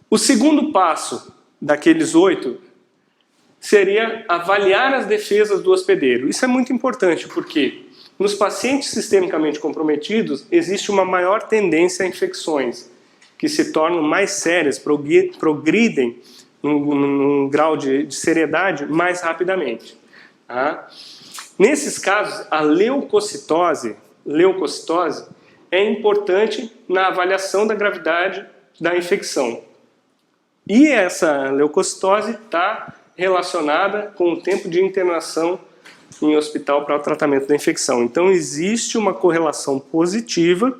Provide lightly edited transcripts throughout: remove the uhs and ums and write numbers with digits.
O segundo passo daqueles 8 seria avaliar as defesas do hospedeiro. Isso é muito importante porque nos pacientes sistemicamente comprometidos existe uma maior tendência a infecções que se tornam mais sérias, progridem num grau de seriedade mais rapidamente. Tá? Nesses casos, a leucocitose é importante na avaliação da gravidade da infecção. E essa leucocitose está relacionada com o tempo de internação em hospital para o tratamento da infecção. Então, existe uma correlação positiva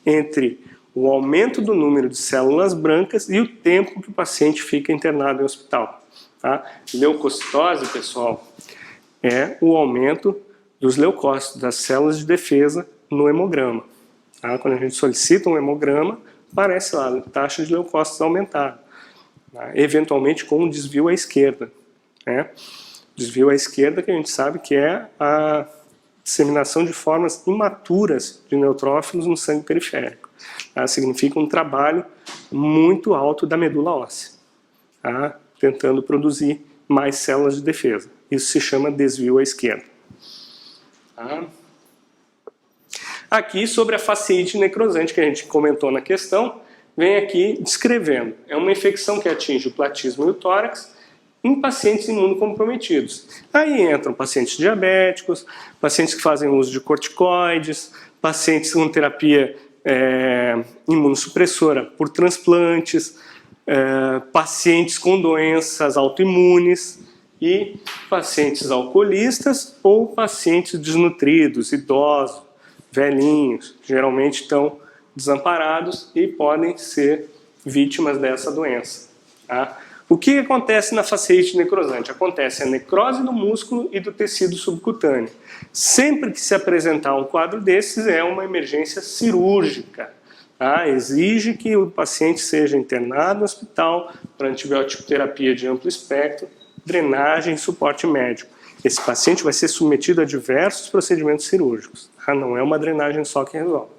entre o aumento do número de células brancas e o tempo que o paciente fica internado em hospital. Tá? Leucocitose, pessoal, é o aumento dos leucócitos, das células de defesa no hemograma. Tá? Quando a gente solicita um hemograma, aparece lá a taxa de leucócitos aumentada. Tá? Eventualmente com um desvio à esquerda. Né? Desvio à esquerda que a gente sabe que é a disseminação de formas imaturas de neutrófilos no sangue periférico. Tá? Significa um trabalho muito alto da medula óssea, tá? Tentando produzir mais células de defesa. Isso se chama desvio à esquerda. Tá? Aqui sobre a fasciite necrosante que a gente comentou na questão, vem aqui descrevendo. É uma infecção que atinge o platismo e o tórax em pacientes imunocomprometidos. Aí entram pacientes diabéticos, pacientes que fazem uso de corticoides, pacientes com terapia imunossupressora por transplantes, pacientes com doenças autoimunes e pacientes alcoolistas ou pacientes desnutridos, idosos, velhinhos, geralmente estão desamparados e podem ser vítimas dessa doença. Tá? O que acontece na fasciite necrosante? Acontece a necrose do músculo e do tecido subcutâneo. Sempre que se apresentar um quadro desses, é uma emergência cirúrgica. Tá? Exige que o paciente seja internado no hospital para antibiótico terapia de amplo espectro, drenagem e suporte médico. Esse paciente vai ser submetido a diversos procedimentos cirúrgicos. Tá? Não é uma drenagem só que resolve.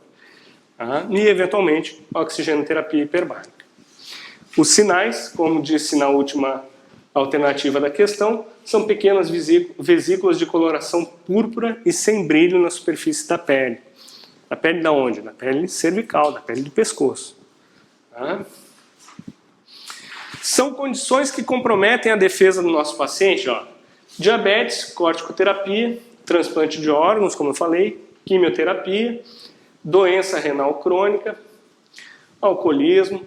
Tá? E, eventualmente, oxigenoterapia hiperbárica. Os sinais, como disse na última alternativa da questão, são pequenas vesículas de coloração púrpura e sem brilho na superfície da pele. Da pele da onde? Da pele cervical, da pele do pescoço. Tá? São condições que comprometem a defesa do nosso paciente. Ó. Diabetes, corticoterapia, transplante de órgãos, como eu falei, quimioterapia, doença renal crônica, alcoolismo,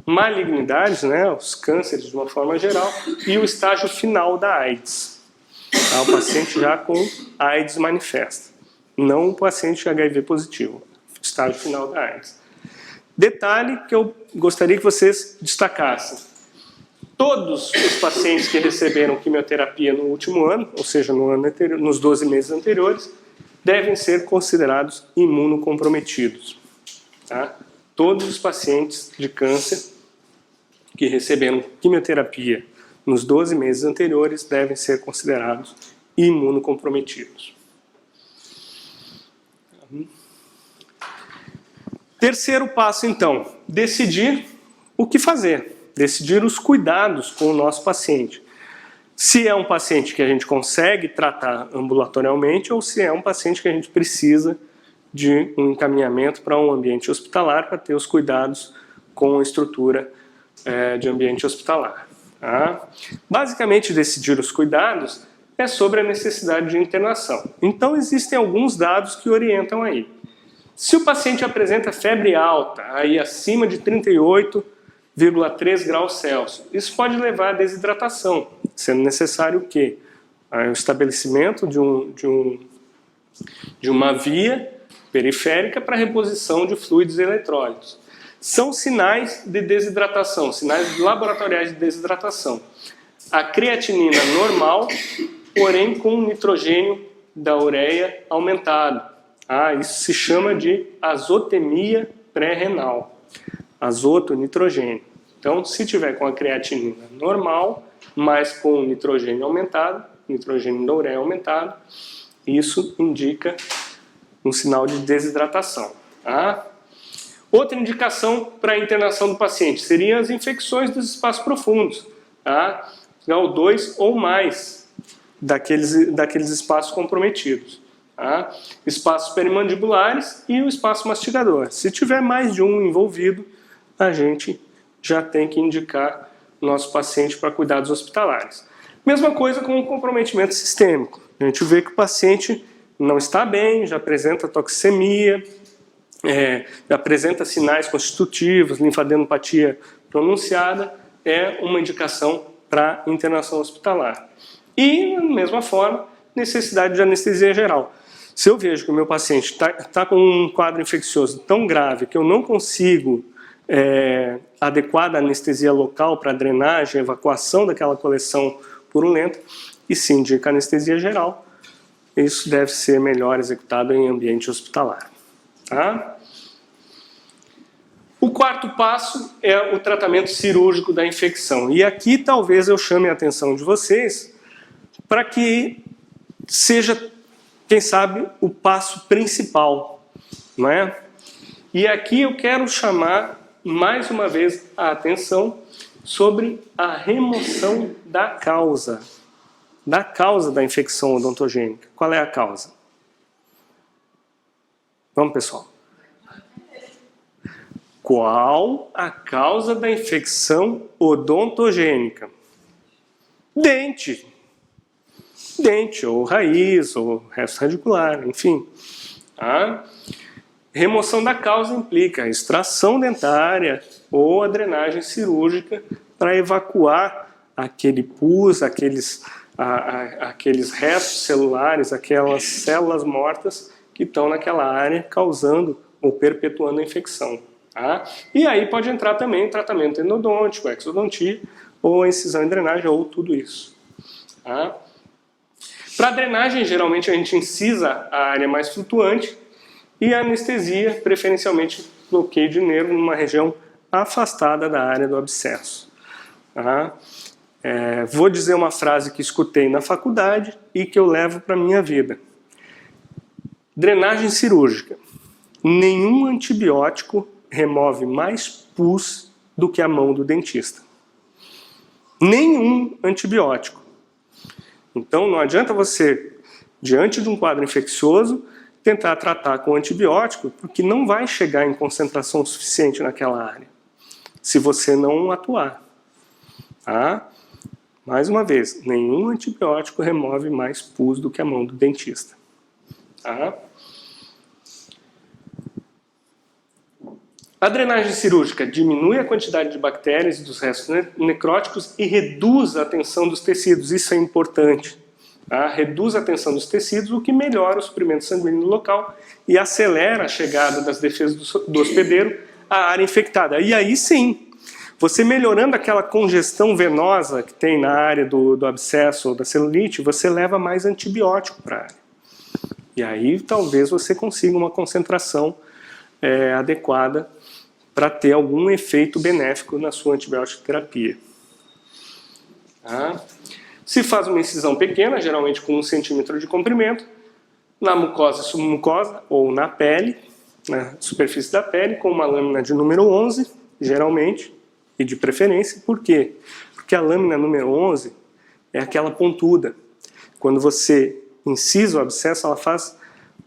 malignidades, né, os cânceres de uma forma geral, e o estágio final da AIDS. Tá? O paciente já com AIDS manifesta, não o paciente HIV positivo, estágio final da AIDS. Detalhe que eu gostaria que vocês destacassem. Todos os pacientes que receberam quimioterapia no último ano, ou seja, no ano anterior, nos 12 meses anteriores, devem ser considerados imunocomprometidos. Tá? Todos os pacientes de câncer que receberam quimioterapia nos 12 meses anteriores devem ser considerados imunocomprometidos. Terceiro passo, então, decidir o que fazer, decidir os cuidados com o nosso paciente. Se é um paciente que a gente consegue tratar ambulatorialmente ou se é um paciente que a gente precisa de um encaminhamento para um ambiente hospitalar para ter os cuidados com a estrutura de ambiente hospitalar. Tá? Basicamente, decidir os cuidados é sobre a necessidade de internação. Então, existem alguns dados que orientam aí. Se o paciente apresenta febre alta, aí acima de 38,3 graus Celsius, isso pode levar à desidratação, sendo necessário o quê? O estabelecimento de uma via periférica para reposição de fluidos e eletrólitos. São sinais de desidratação, sinais laboratoriais de desidratação. A creatinina normal, porém com o nitrogênio da ureia aumentado. Isso se chama de azotemia pré-renal. Azoto, nitrogênio. Então, se tiver com a creatinina normal, mas com o nitrogênio aumentado, nitrogênio da ureia aumentado, isso indica um sinal de desidratação. Tá? Outra indicação para a internação do paciente seriam as infecções dos espaços profundos, tá? Grau 2 ou mais daqueles espaços comprometidos. Tá? Espaços perimandibulares e o espaço mastigador. Se tiver mais de um envolvido, a gente já tem que indicar o nosso paciente para cuidados hospitalares. Mesma coisa com o comprometimento sistêmico. A gente vê que o paciente não está bem, já apresenta toxemia, apresenta sinais constitutivos, linfadenopatia pronunciada, é uma indicação para internação hospitalar. E, da mesma forma, necessidade de anestesia geral. Se eu vejo que o meu paciente está com um quadro infeccioso tão grave que eu não consigo adequar a anestesia local para drenagem, evacuação daquela coleção purulenta, e se indica anestesia geral, isso deve ser melhor executado em ambiente hospitalar. Tá? O quarto passo é o tratamento cirúrgico da infecção. E aqui talvez eu chame a atenção de vocês para que seja, quem sabe, o passo principal, não é? E aqui eu quero chamar mais uma vez a atenção sobre a remoção da causa da infecção odontogênica. Qual é a causa? Vamos, pessoal. Qual a causa da infecção odontogênica? Dente. Dente, ou raiz, ou resto radicular, enfim. Tá? Remoção da causa implica a extração dentária ou a drenagem cirúrgica para evacuar aquele pus, aqueles restos celulares, aquelas células mortas que estão naquela área causando ou perpetuando a infecção. Tá? E aí pode entrar também tratamento endodôntico, exodontia, ou incisão e drenagem, ou tudo isso. Tá? Para a drenagem, geralmente a gente incisa a área mais flutuante e a anestesia, preferencialmente bloqueio de nervo numa região afastada da área do abscesso. Tá? Vou dizer uma frase que escutei na faculdade e que eu levo para a minha vida. Drenagem cirúrgica. Nenhum antibiótico remove mais pus do que a mão do dentista. Nenhum antibiótico. Então não adianta você, diante de um quadro infeccioso, tentar tratar com antibiótico, porque não vai chegar em concentração suficiente naquela área, se você não atuar. Tá? Mais uma vez, nenhum antibiótico remove mais pus do que a mão do dentista. Tá? A drenagem cirúrgica diminui a quantidade de bactérias e dos restos necróticos e reduz a tensão dos tecidos. Isso é importante. Tá? Reduz a tensão dos tecidos, o que melhora o suprimento sanguíneo local e acelera a chegada das defesas do hospedeiro à área infectada. E aí sim, você melhorando aquela congestão venosa que tem na área do abscesso ou da celulite, você leva mais antibiótico para a área. E aí talvez você consiga uma concentração adequada para ter algum efeito benéfico na sua antibiótico terapia. Tá? Se faz uma incisão pequena, geralmente com 1 centímetro de comprimento, na mucosa e submucosa ou na pele, na superfície da pele, com uma lâmina de número 11, geralmente, e de preferência. Por quê? Porque a lâmina número 11 é aquela pontuda. Quando você incisa o abscesso, ela faz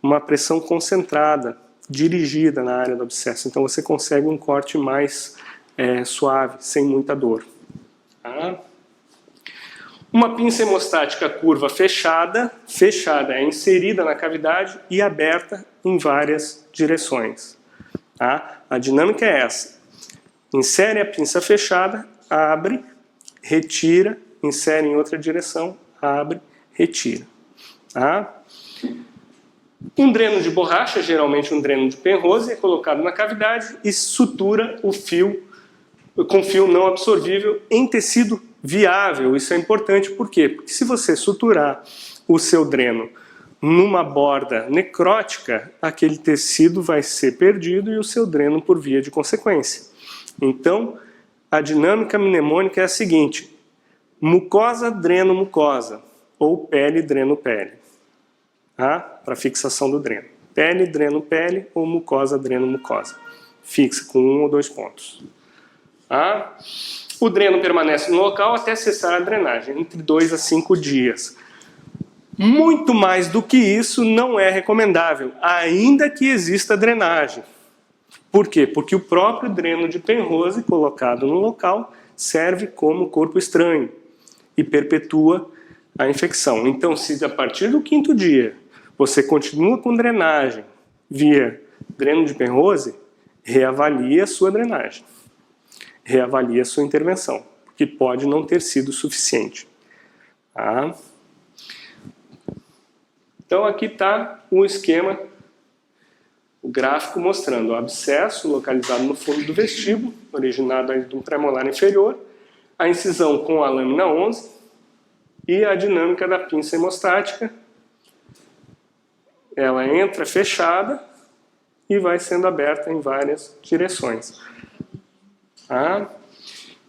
uma pressão concentrada, dirigida na área do abscesso. Então você consegue um corte mais suave, sem muita dor. Tá? Uma pinça hemostática curva fechada é inserida na cavidade e aberta em várias direções. Tá? A dinâmica é essa. Insere a pinça fechada, abre, retira, insere em outra direção, abre, retira. Tá? Um dreno de borracha, geralmente um dreno de Penrose, é colocado na cavidade e sutura o fio com fio não absorvível em tecido viável. Isso é importante, por quê? Porque se você suturar o seu dreno numa borda necrótica, aquele tecido vai ser perdido e o seu dreno por via de consequência. Então, a dinâmica mnemônica é a seguinte: mucosa, dreno, mucosa, ou pele, dreno, pele. Tá? Para fixação do dreno. Pele, dreno, pele, ou mucosa, dreno, mucosa. fixa, com 1 ou 2 pontos. Tá? O dreno permanece no local até cessar a drenagem, entre 2 a 5 dias. Muito mais do que isso não é recomendável, ainda que exista drenagem. Por quê? Porque o próprio dreno de Penrose, colocado no local, serve como corpo estranho e perpetua a infecção. Então, se a partir do 5º dia você continua com drenagem via dreno de Penrose, reavalie a sua drenagem. Reavalie a sua intervenção, porque pode não ter sido suficiente. Tá? Então aqui está o esquema, o gráfico mostrando o abscesso localizado no fundo do vestíbulo, originado de um premolar inferior, a incisão com a lâmina 11 e a dinâmica da pinça hemostática. Ela entra fechada e vai sendo aberta em várias direções. Tá?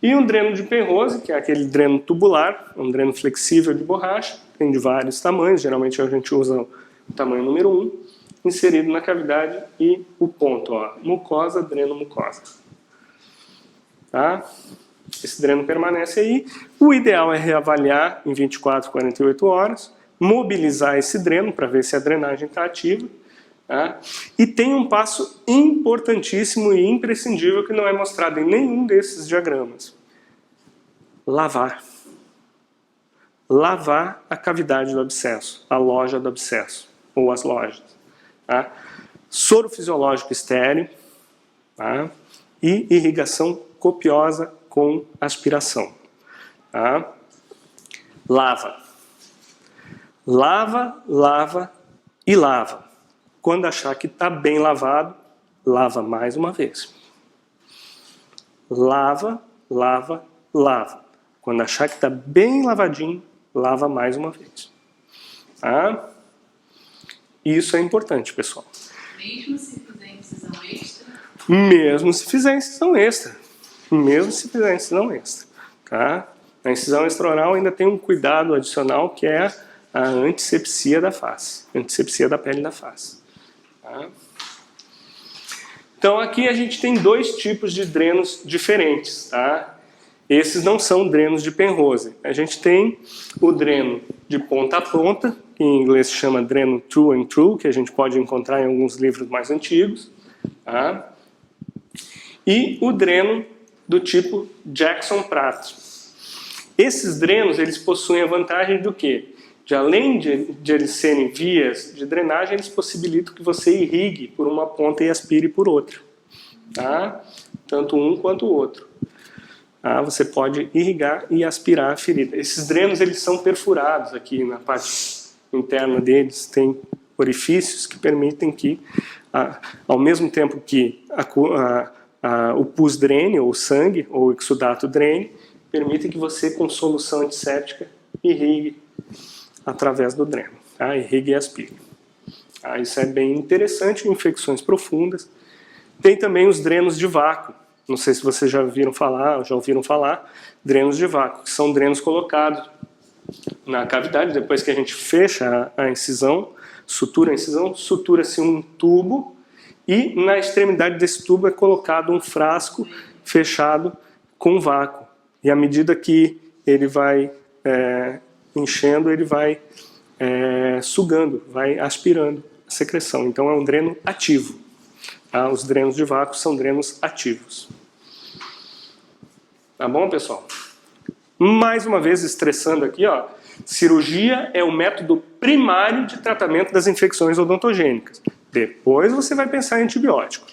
E um dreno de Penrose, que é aquele dreno tubular, um dreno flexível de borracha, tem de vários tamanhos, geralmente a gente usa o tamanho número 1, inserido na cavidade e o ponto, ó, mucosa, dreno, mucosa. Tá? Esse dreno permanece aí. O ideal é reavaliar em 24, 48 horas, mobilizar esse dreno para ver se a drenagem está ativa. Tá? E tem um passo importantíssimo e imprescindível que não é mostrado em nenhum desses diagramas. Lavar. Lavar a cavidade do abscesso, a loja do abscesso, ou as lojas. Tá? Soro fisiológico estéreo, tá? E irrigação copiosa com aspiração. Tá? Lava. Lava, lava e lava. Quando achar que está bem lavado, lava mais uma vez. Lava, lava, lava. Quando achar que está bem lavadinho, lava mais uma vez. Tá? Isso é importante, pessoal. Mesmo se fizer incisão extra? Mesmo se fizer incisão extra. Mesmo se fizer incisão extra. Tá? A incisão extraoral ainda tem um cuidado adicional que é a antisepsia da face. Antisepsia da pele da face. Tá? Então aqui a gente tem 2 tipos de drenos diferentes. Tá? Esses não são drenos de Penrose. A gente tem o dreno de ponta a ponta, que em inglês se chama dreno true and true, que a gente pode encontrar em alguns livros mais antigos. Tá? E o dreno do tipo Jackson-Pratt. Esses drenos eles possuem a vantagem do quê? De além de eles serem vias de drenagem, eles possibilitam que você irrigue por uma ponta e aspire por outra. Tá? Tanto um quanto o outro. Tá? Você pode irrigar e aspirar a ferida. Esses drenos eles são perfurados aqui na parte interna deles. Tem orifícios que permitem que, ao mesmo tempo que o pus drene, ou o sangue, ou o exudato drene, permitem que você, com solução antisséptica, irrigue através do dreno. Tá? Irrigue e aspire. Tá? Isso é bem interessante em infecções profundas. Tem também os drenos de vácuo. Não sei se vocês já ouviram falar, drenos de vácuo, que são drenos colocados na cavidade, depois que a gente fecha a incisão, sutura a incisão, sutura-se um tubo e na extremidade desse tubo é colocado um frasco fechado com vácuo. E à medida que ele vai enchendo, ele vai sugando, vai aspirando a secreção. Então é um dreno ativo. Tá? Os drenos de vácuo são drenos ativos. Tá bom, pessoal? Mais uma vez, estressando aqui, ó, cirurgia é o método primário de tratamento das infecções odontogênicas. Depois você vai pensar em antibiótico.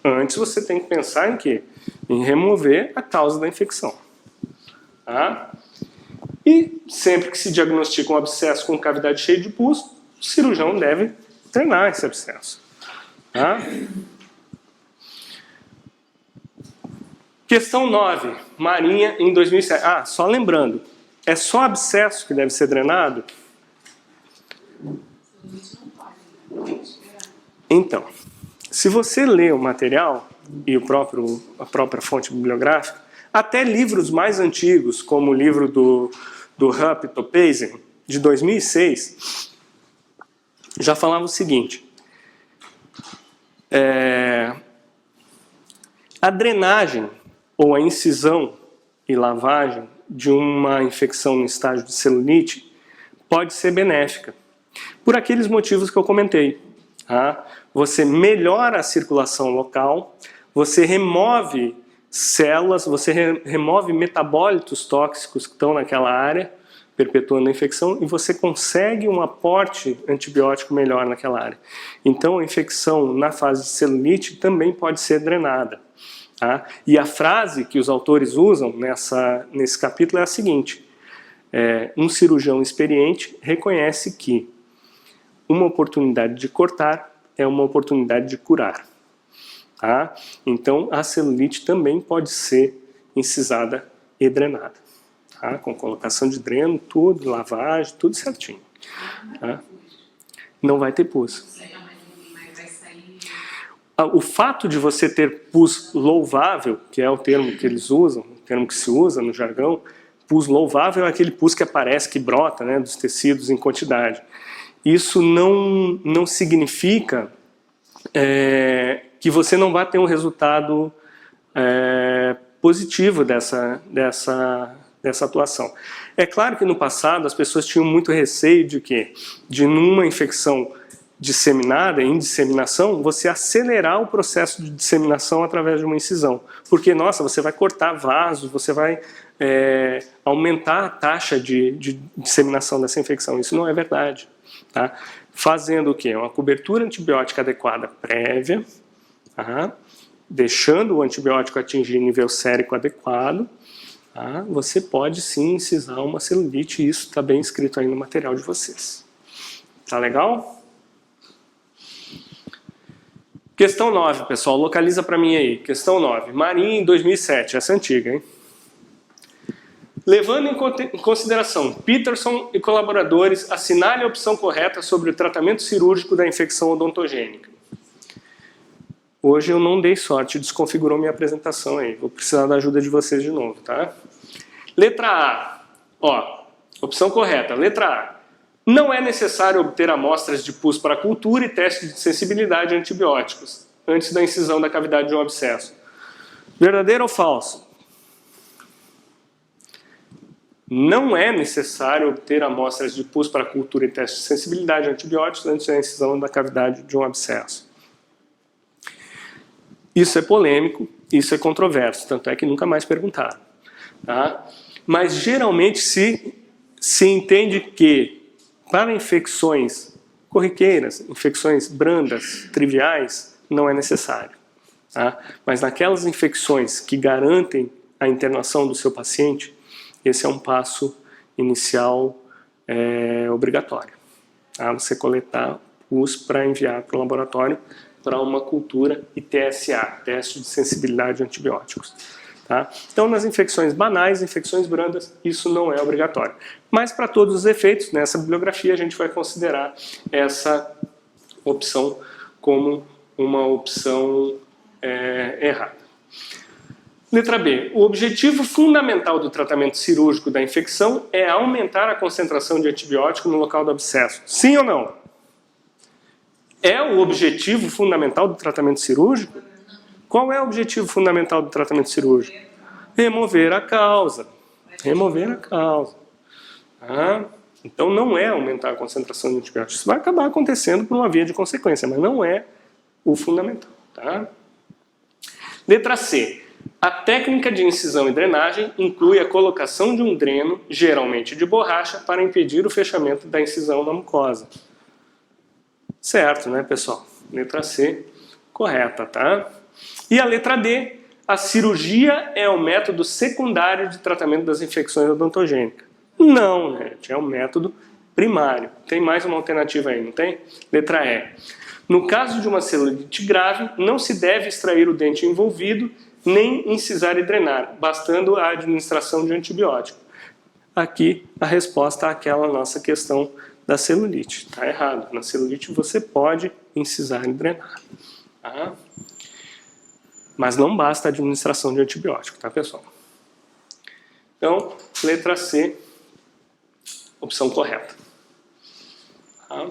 Antes você tem que pensar em quê? Em remover a causa da infecção. Tá? E sempre que se diagnostica um abscesso com cavidade cheia de pus, o cirurgião deve drenar esse abscesso. Tá? Questão 9, Marinha em 2007. Só lembrando, é só abscesso que deve ser drenado? Então, se você lê o material e a própria fonte bibliográfica, até livros mais antigos, como o livro do Hupp e Topazin, de 2006, já falava o seguinte: A drenagem ou a incisão e lavagem de uma infecção no estágio de celulite pode ser benéfica, por aqueles motivos que eu comentei. Tá? Você melhora a circulação local, você remove células, você remove metabólitos tóxicos que estão naquela área, perpetuando a infecção, e você consegue um aporte antibiótico melhor naquela área. Então, a infecção na fase de celulite também pode ser drenada. Tá? E a frase que os autores usam nesse capítulo é a seguinte: um cirurgião experiente reconhece que uma oportunidade de cortar é uma oportunidade de curar. Tá? Então, a celulite também pode ser incisada e drenada. Tá? Com colocação de dreno, tudo, lavagem, tudo certinho. Tá? Não vai ter pus. O fato de você ter pus louvável, que é o termo que eles usam, o termo que se usa no jargão, pus louvável é aquele pus que aparece, que brota, né, dos tecidos em quantidade. Isso não significa que você não vai ter um resultado positivo dessa atuação. É claro que no passado as pessoas tinham muito receio de quê? De numa infecção disseminada, em disseminação, você acelerar o processo de disseminação através de uma incisão. Porque, nossa, você vai cortar vasos, você vai aumentar a taxa de disseminação dessa infecção. Isso não é verdade. Tá? Fazendo o quê? Uma cobertura antibiótica adequada prévia, tá? Deixando o antibiótico atingir nível sérico adequado, tá? Você pode sim incisar uma celulite, e isso está bem escrito aí no material de vocês. Tá legal? Questão 9, pessoal, localiza para mim aí. Questão 9. Marinho em 2007, essa é antiga, hein? Levando em consideração Peterson e colaboradores, assinale a opção correta sobre o tratamento cirúrgico da infecção odontogênica. Hoje eu não dei sorte, desconfigurou minha apresentação aí. Vou precisar da ajuda de vocês de novo, tá? Letra A. Ó, opção correta. Letra A. Não é necessário obter amostras de pus para cultura e teste de sensibilidade a antibióticos antes da incisão da cavidade de um abscesso. Verdadeiro ou falso? Não é necessário obter amostras de pus para cultura e teste de sensibilidade a antibióticos antes da incisão da cavidade de um abscesso. Isso é polêmico, isso é controverso, tanto é que nunca mais perguntaram. Tá? Mas geralmente se entende que para infecções corriqueiras, infecções brandas, triviais, não é necessário. Tá? Mas naquelas infecções que garantem a internação do seu paciente, esse é um passo inicial obrigatório. Tá? Você coletar pus para enviar para o laboratório para uma cultura e TSA, teste de sensibilidade a antibióticos. Tá? Então, nas infecções banais, infecções brandas, isso não é obrigatório. Mas, para todos os efeitos, nessa bibliografia, a gente vai considerar essa opção como uma opção errada. Letra B. O objetivo fundamental do tratamento cirúrgico da infecção é aumentar a concentração de antibiótico no local do abscesso. Sim ou não? É o objetivo fundamental do tratamento cirúrgico? Qual é o objetivo fundamental do tratamento cirúrgico? Remover a causa. Remover a causa. Tá? Então não é aumentar a concentração de antibióticos. Isso vai acabar acontecendo por uma via de consequência, mas não é o fundamental. Tá? Letra C. A técnica de incisão e drenagem inclui a colocação de um dreno, geralmente de borracha, para impedir o fechamento da incisão na mucosa. Certo, né, pessoal? Letra C, correta, tá? E a letra D, a cirurgia é o método secundário de tratamento das infecções odontogênicas. Não, gente, é o método primário. Tem mais uma alternativa aí, não tem? Letra E. No caso de uma celulite grave, não se deve extrair o dente envolvido, nem incisar e drenar, bastando a administração de antibiótico. Aqui a resposta àquela nossa questão da celulite. Está errado. Na celulite você pode incisar e drenar. Tá? Mas não basta a administração de antibiótico, tá, pessoal? Então, letra C, opção correta. Tá?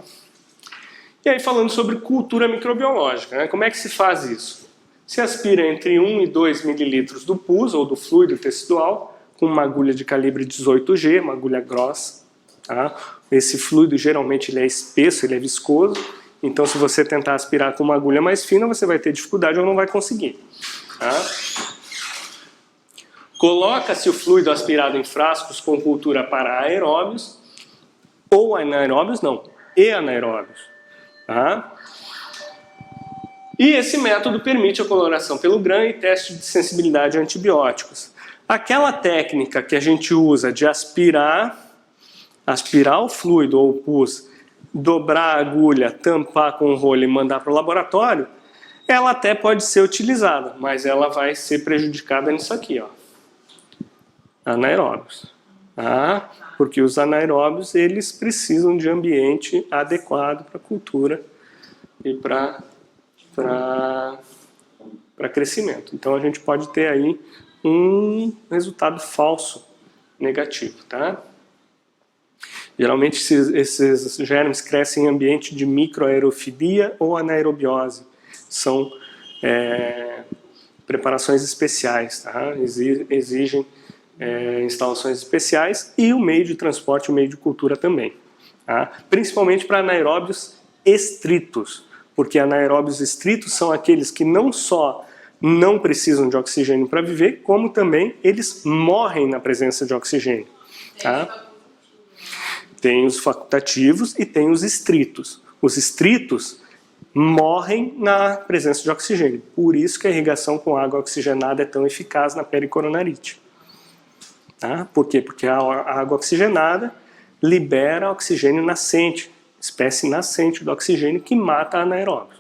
E aí falando sobre cultura microbiológica, né? Como é que se faz isso? se aspira entre 1 e 2 mililitros do pus, ou do fluido tecidual, com uma agulha de calibre 18G, uma agulha grossa. Tá? Esse fluido geralmente ele é espesso, ele é viscoso, então se você tentar aspirar com uma agulha mais fina, você vai ter dificuldade ou não vai conseguir. Tá? Coloca-se o fluido aspirado em frascos com cultura para aeróbios, ou anaeróbios não, e anaeróbios. Tá? E esse método permite a coloração pelo GRAM e teste de sensibilidade a antibióticos. Aquela técnica que a gente usa de aspirar o fluido ou o pus, dobrar a agulha, tampar com o rolo e mandar para o laboratório, ela até pode ser utilizada, mas ela vai ser prejudicada nisso aqui, ó. Anaeróbios. Tá? Porque os anaeróbios, eles precisam de ambiente adequado para a cultura e para crescimento. Então a gente pode ter aí um resultado falso negativo, tá? Geralmente esses germes crescem em ambiente de microaerofilia ou anaerobiose. São preparações especiais, tá? Exigem instalações especiais e o meio de transporte, o meio de cultura também. Tá? Principalmente para anaeróbios estritos, porque anaeróbios estritos são aqueles que não só não precisam de oxigênio para viver, como também eles morrem na presença de oxigênio. Tá? Tem os facultativos e tem os estritos. Os estritos morrem na presença de oxigênio. Por isso que a irrigação com água oxigenada é tão eficaz na pericoronarite. Tá? Por quê? Porque a água oxigenada libera oxigênio nascente, espécie nascente do oxigênio que mata anaeróbios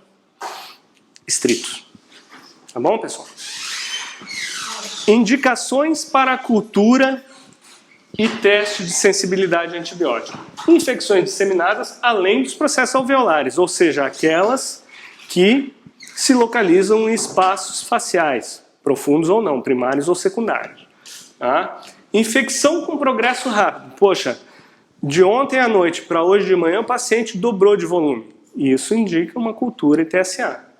estritos. Tá bom, pessoal? Indicações para a cultura e teste de sensibilidade a antibiótico. Infecções disseminadas além dos processos alveolares, ou seja, aquelas que se localizam em espaços faciais, profundos ou não, primários ou secundários. Tá? Infecção com progresso rápido. Poxa, de ontem à noite para hoje de manhã o paciente dobrou de volume. Isso indica uma cultura ITSA.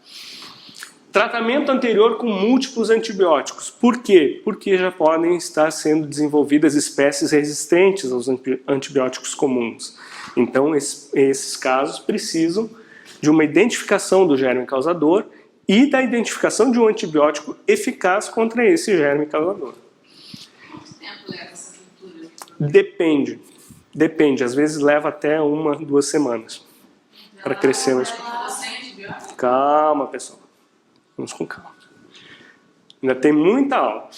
Tratamento anterior com múltiplos antibióticos. Por quê? Porque já podem estar sendo desenvolvidas espécies resistentes aos antibióticos comuns. Então, esses casos precisam de uma identificação do germe causador e da identificação de um antibiótico eficaz contra esse germe causador. Quanto tempo leva essa cultura? Depende. Depende. Às vezes leva até 1, 2 semanas para crescer uma espécie. Calma, pessoal. Vamos com calma. Ainda tem muita aula.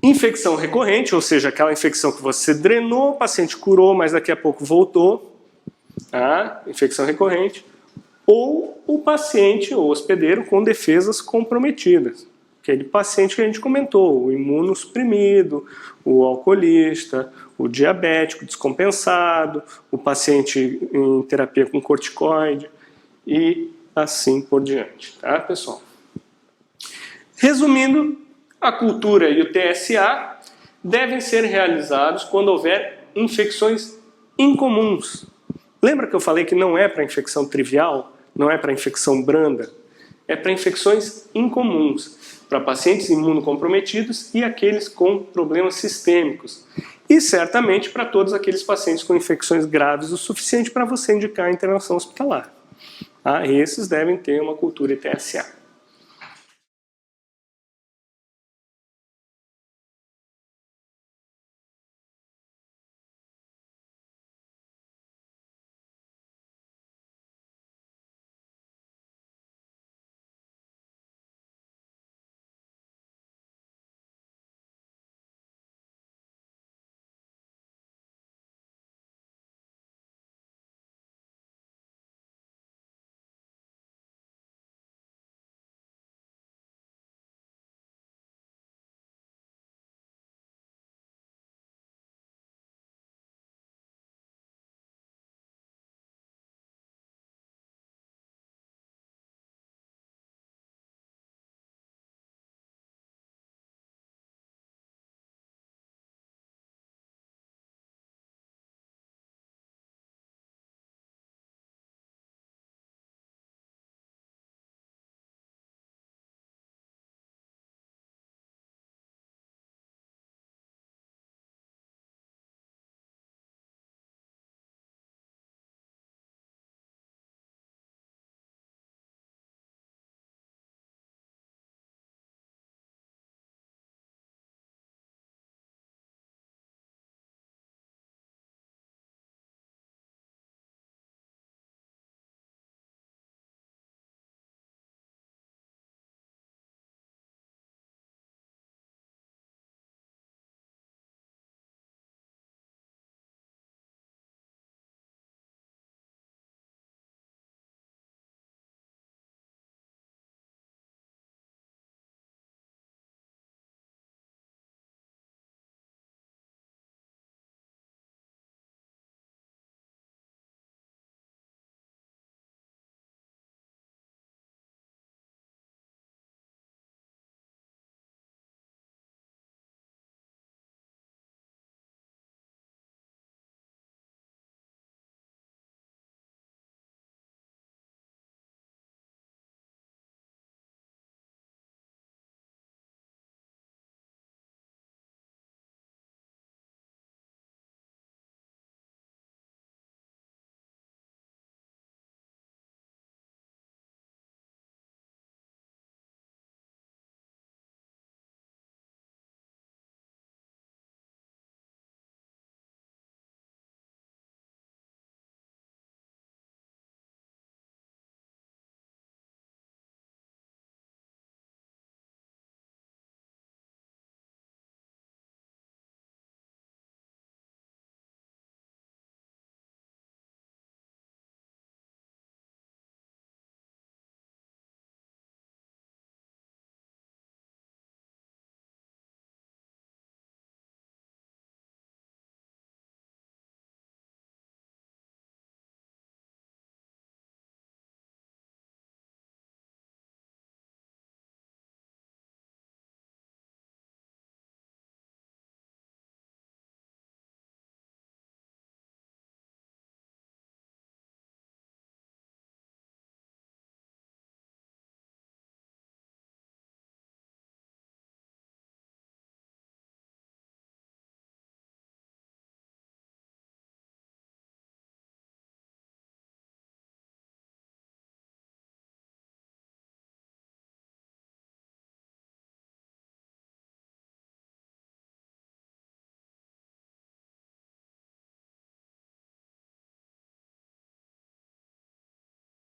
Infecção recorrente, ou seja, aquela infecção que você drenou, o paciente curou, mas daqui a pouco voltou. Tá? Infecção recorrente. Ou o paciente ou hospedeiro com defesas comprometidas. Aquele paciente que a gente comentou, o imunossuprimido, o alcoolista, o diabético descompensado, o paciente em terapia com corticoide e assim por diante, tá, pessoal? Resumindo, a cultura e o TSA devem ser realizados quando houver infecções incomuns. Lembra que eu falei que não é para infecção trivial, não é para infecção branda? É para infecções incomuns, para pacientes imunocomprometidos e aqueles com problemas sistêmicos. E certamente para todos aqueles pacientes com infecções graves o suficiente para você indicar a internação hospitalar. Esses devem ter uma cultura ITSA.